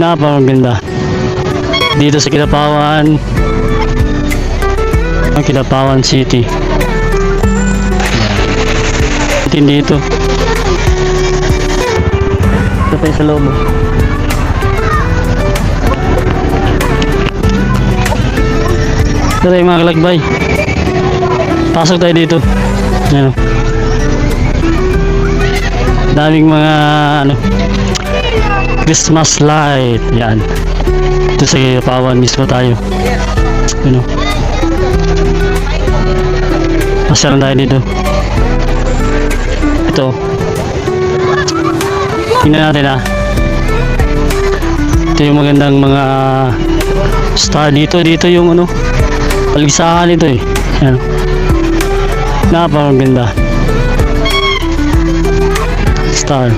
Napakaganda dito sa Kidapawan, ang Kidapawan City. Dito ito pa yung sa loob. Ito tayo mga kalakbay, pasok tayo dito. Yan, daming mga Christmas light. Yan, ito sa Kidapawan mismo tayo. Pasyalan tayo dito. Ito, tingnan natin ito yung magandang mga star dito yung paligsahan ito yan. Napakaganda star.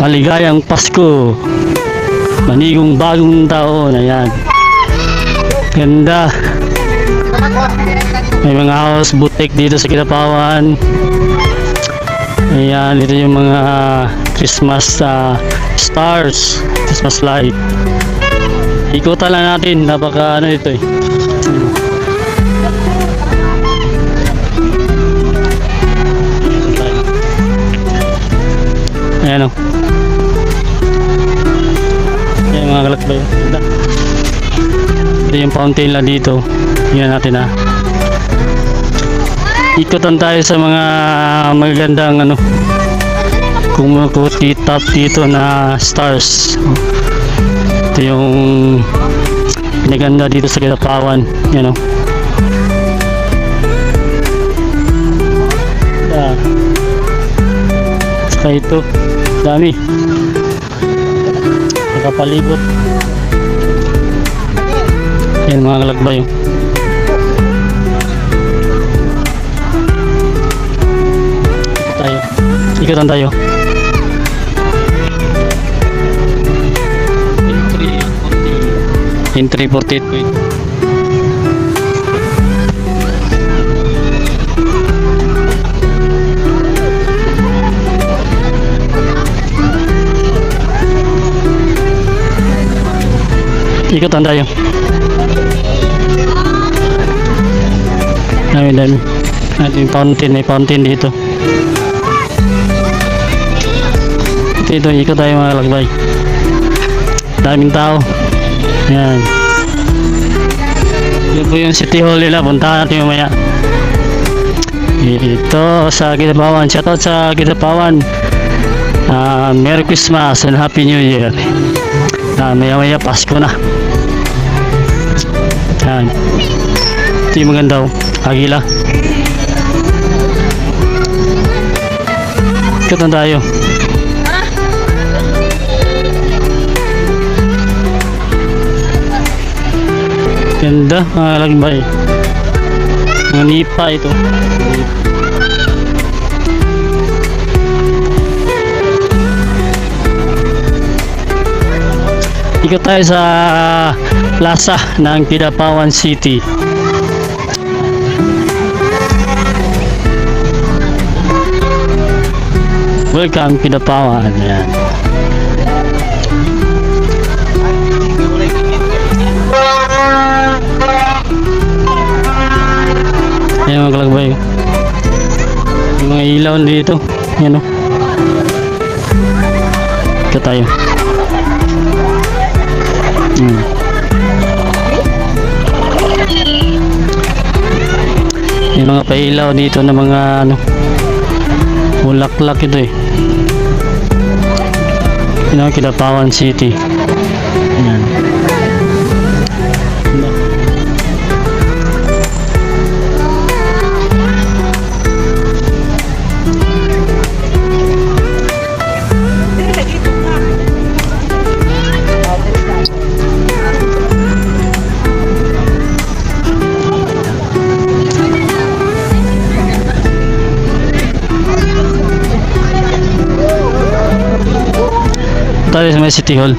Maligayang Pasko, manigong bagong taon. Ayan, ganda. May mga house boutique dito sa Kidapawan. Ayan, ito yung mga Christmas stars, Christmas light. Ikutan lang natin, napaka ito Ayan Ayan mga kalakbay. Ito yung fountain lang dito. Tingnan natin ikutan tayo sa mga magagandang kumukutitap dito na stars. Ito yung pinaganda dito sa Kidapawan. Yan saka ito dami nakapalibot. Yan mga kalakbay. Ikutan tayo. Entry 48 po ito. Ikutan tayo. Dami. Ating fountain, may fountain dito. Ito, ikot tayo mga kalakbay. Daming tao. Yan. Yun po yung City Hall nila. Puntahan natin mamaya. Ito sa Kidapawan. Shoutout sa Kidapawan. Merry Christmas and Happy New Year. Maya Pasko na. Yan. Ito yung maganda. Agila. Ikutan tayo. Ganda mga kalakbay. Mga nipa ito. Ikot tayo sa plaza ng Kidapawan City. Welcome Kidapawan. Ayan. Ayan mga kalakbay. Yung mga ilaw dito. Ayan Ito tayo. Yung mga pailaw dito na mga bulaklak ito Yung Kidapawan City. Ayan. Tayo sa may City Hall.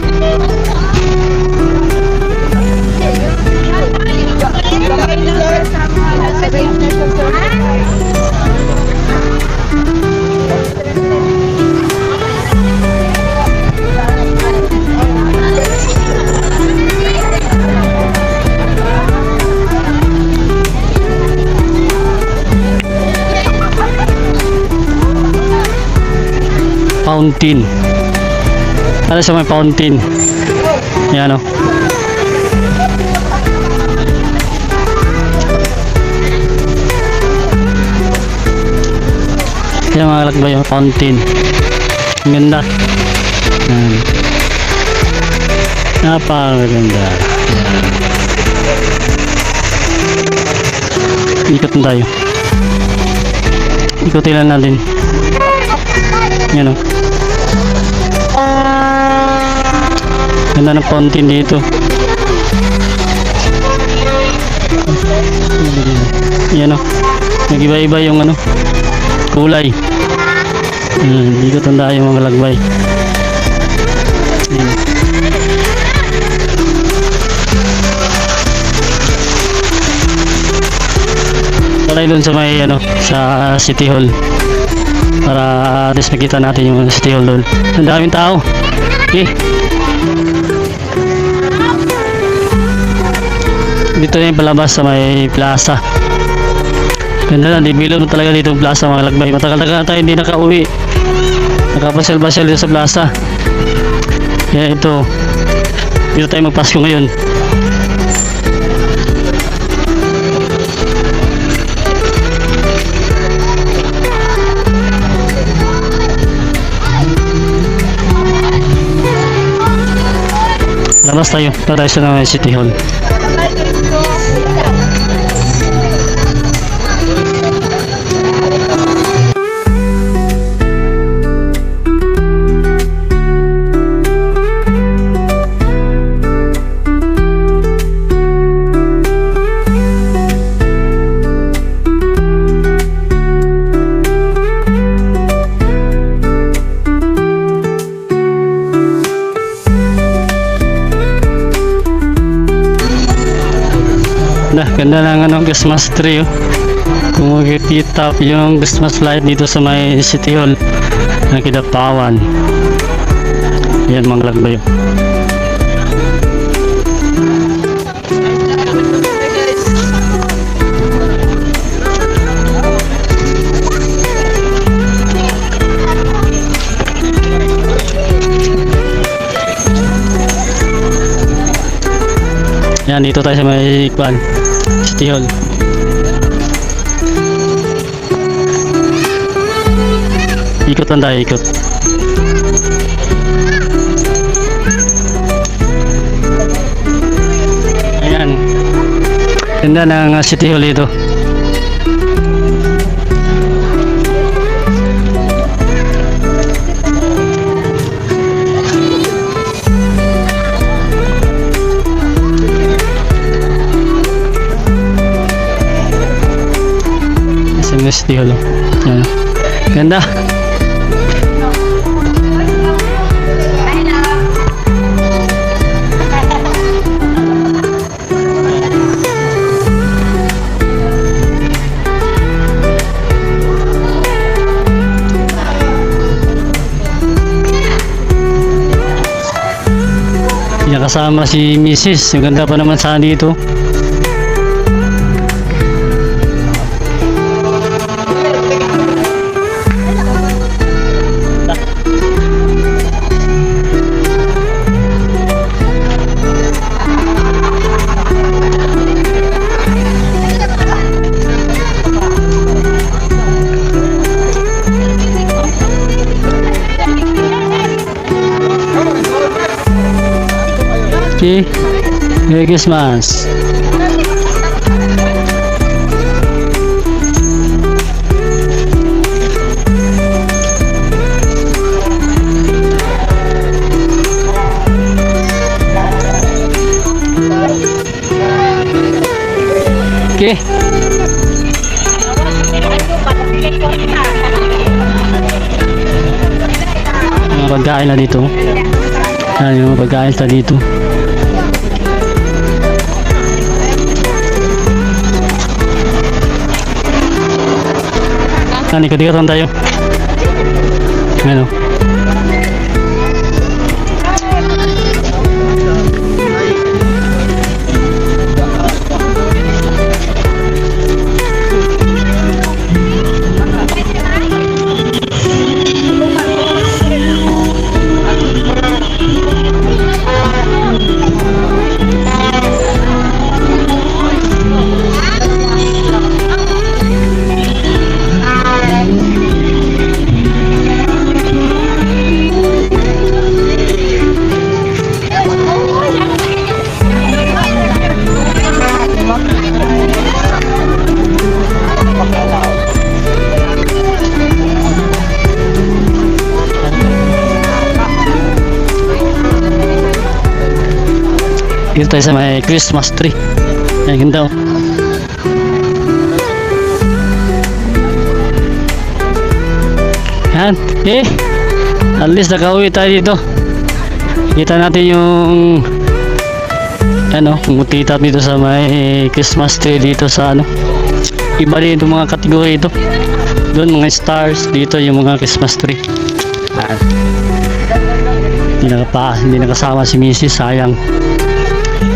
fountain. Para sa may fountain. Yan o. Yan mga kalakbay yung fountain. Ang ganda. Yan. Napakaganda. Yan. Ikot na tayo. Ikutin lang natin. Yan o. Ganda ng fountain dito. Yan o. Nag-iba-iba yung ano, kulay. Dito tanda yung mga lagbay. Talay dun sa may ano, sa City Hall. Para at least makita natin yung City Hall doon. Ang daming tao. Okay. Dito na yung palabas sa may plaza. Ganda lang, dibilog mo talaga dito yung plaza mga lagbay. Matagal-tagal tayo hindi nakauwi. Nakapasyal-pasyal dito sa plaza. Kaya ito, dito tayo magpasko ngayon. Labas tayo, para sa ng City Hall. Ganda ng ano, Christmas tree oh. Kung makikita yung Christmas light dito sa may City Hall ng Kidapawan. Yan mga lagbay. Yan, dito tayo sa may City Hall. Ikot lang tayo, ikot. Ayan. Ganda ng City Hall dito. City Hall. Yan. Ganda. Yan, kasama si Mrs. Yung ganda pa naman saan dito. Okay. Merry Christmas. Okay. Mga pagkain na dito. Ayan yung mga pagkain na dito. Ikot-ikot lang tayo. Ano? Dito tayo sa may Christmas tree. Ayan, ganda oh. Yan. At least nakauwi tayo dito. Kita natin yung kumutitap dito sa may Christmas tree dito sa iba din itong mga kategori ito. Doon mga stars, dito yung mga Christmas tree. Hindi nakasama si Mrs. Sayang.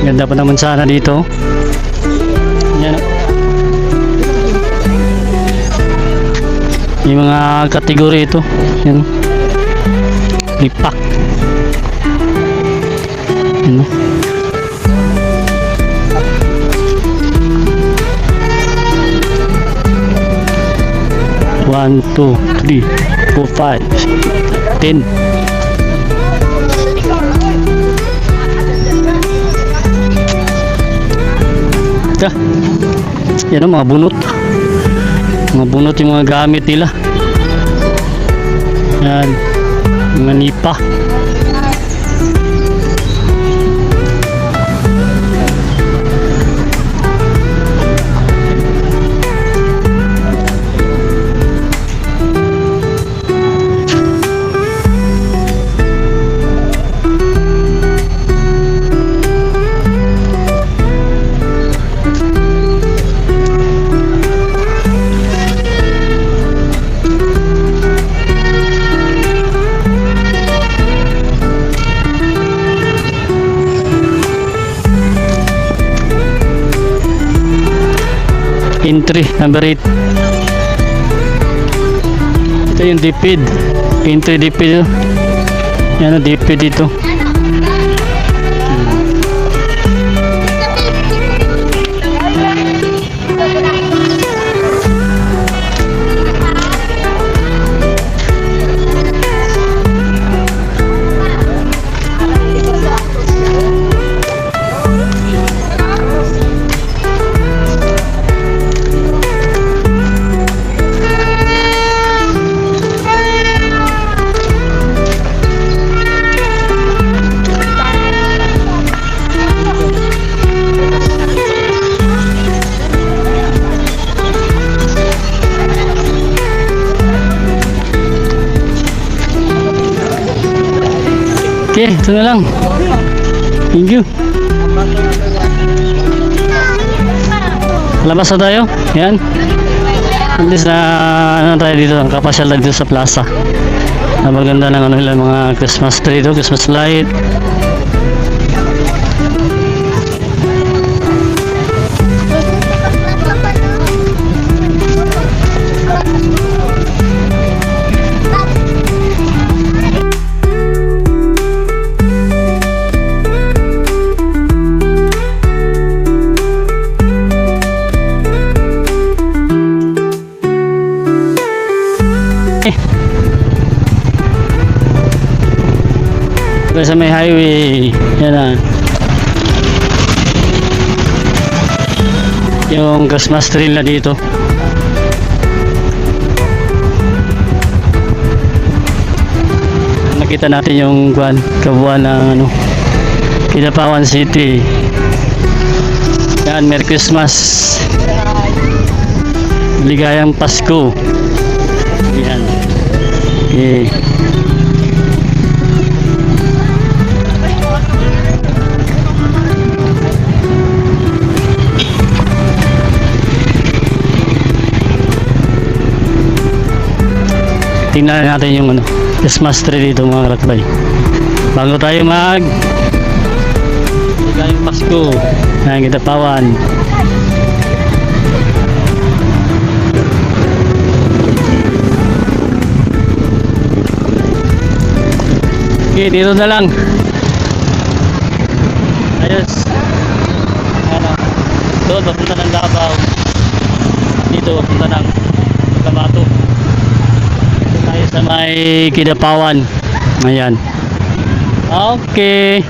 Ganda pa naman sana dito. Yan. Yung mga kategori ito. Yan. Lipak. Yan. 1, 2, 3, 4, 5, 10. Yan ang mga bunot. Mga bunot yung mga gamit nila. Yan. Mga nipa. Entry number 8. Ito yung dipid. Entry dipid. Yan ang dipid dito. Okay, ito na lang. Thank you. Labas na tayo. Yan. At least na tayo dito. Kapasyal lang dito sa plaza. Napaganda ng mga Christmas tree dito, Christmas light. Ito sa may highway. Yan na. Yung Christmas tree na dito. Nakita natin yung kabuuan ng Kidapawan City. Yan, Merry Christmas. Ligayang Pasko. Yan. Okay. Tingnan natin yung Christmas tree dito mga kalakbay. Bago tayo Ligayang Pasko ng Kidapawan. Okay, dito na lang. Ayos. Doon, papunta ng Davao. Dito, papunta ng Cotabato. Tayo sa may Kidapawan. Ayan. Okay.